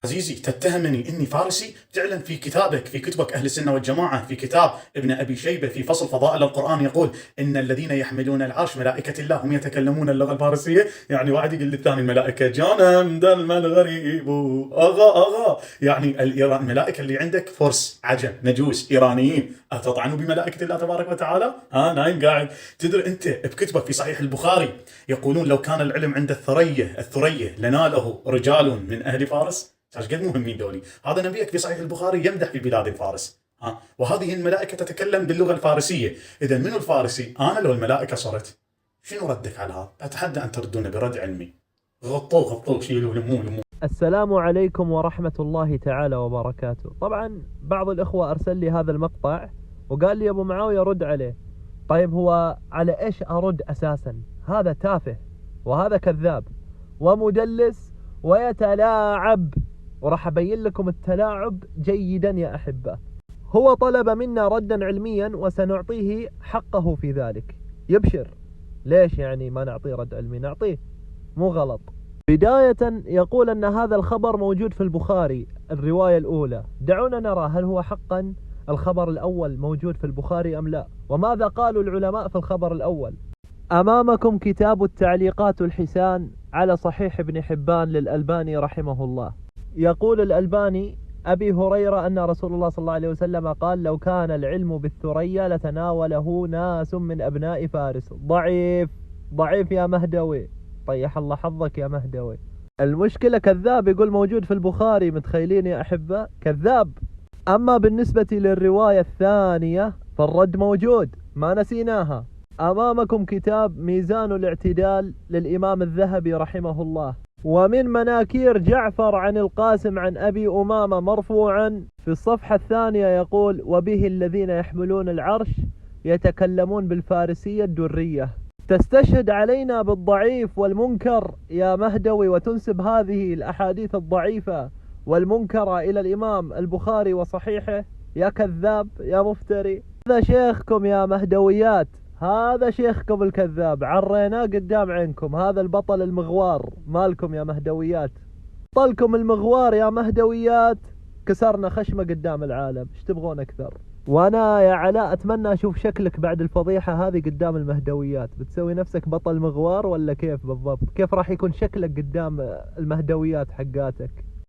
عزيزي، تتهمني إني فارسي؟ تعلن في كتابك، في كتبك أهل السنة والجماعة، في كتاب ابن أبي شيبة في فصل فضائل القرآن، يقول إن الذين يحملون العرش ملائكة الله هم يتكلمون اللغة الفارسية. يعني واحد يقول للثاني الملائكة جانم دلم الغريب أغا. يعني الملائكة اللي عندك فرس، عجم، مجوس، إيرانيين، أتطعنوا بملائكة الله تبارك وتعالى؟ نايم قاعد. تدري أنت بكتبك في صحيح البخاري يقولون لو كان العلم عند الثريا لناله رجال من أهل فارس. ايش قد مهمين دولي. هذا نبيك في صحيح البخاري يمدح في بلاد الفارس. وهذه الملائكة تتكلم باللغة الفارسية. إذا منو الفارسي؟ أنا لو الملائكة صرت. شنو ردك على هذا؟ أتحدى أن تردون برد علمي. غطوه شيلوا لموه. السلام عليكم ورحمة الله تعالى وبركاته. طبعا بعض الإخوة أرسل لي هذا المقطع وقال لي أبو معاوية رد عليه. طيب هو على إيش أرد أساسا؟ هذا تافه وهذا كذاب ومدلس ويتلاعب، وراح أبين لكم التلاعب جيدا يا أحبة. هو طلب منا ردا علميا وسنعطيه حقه في ذلك. يبشر. ليش يعني ما نعطيه رد علمي؟ نعطيه، مو غلط. بداية يقول أن هذا الخبر موجود في البخاري الرواية الأولى. دعونا نرى هل هو حقا الخبر الأول موجود في البخاري أم لا، وماذا قالوا العلماء في الخبر الأول. أمامكم كتاب التعليقات الحسان على صحيح ابن حبان للألباني رحمه الله. يقول الألباني: أبي هريرة أن رسول الله صلى الله عليه وسلم قال: لو كان العلم بالثريا لتناوله ناس من أبناء فارس. ضعيف يا مهدوي، طيح الله حظك يا مهدوي. المشكلة كذاب، يقول موجود في البخاري. متخيلين يا أحبة؟ كذاب. أما بالنسبة للرواية الثانية فالرد موجود، ما نسيناها. أمامكم كتاب ميزان الاعتدال للإمام الذهبي رحمه الله. ومن مناكير جعفر عن القاسم عن أبي أمامة مرفوعا في الصفحة الثانية يقول: وبه الذين يحملون العرش يتكلمون بالفارسية الدرية. تستشهد علينا بالضعيف والمنكر يا مهدوي، وتنسب هذه الأحاديث الضعيفة والمنكرة إلى الإمام البخاري وصحيحه. يا كذاب يا مفتري. هذا شيخكم يا مهدويات، هذا شيخكم الكذاب، عريناه قدام عينكم. هذا البطل المغوار مالكم يا مهدويات. بطلكم المغوار يا مهدويات، كسرنا خشمه قدام العالم. ايش تبغون أكثر؟ وانا يا علاء اتمنى اشوف شكلك بعد الفضيحة هذه قدام المهدويات. بتسوي نفسك بطل مغوار ولا كيف بالضبط؟ كيف راح يكون شكلك قدام المهدويات حقاتك؟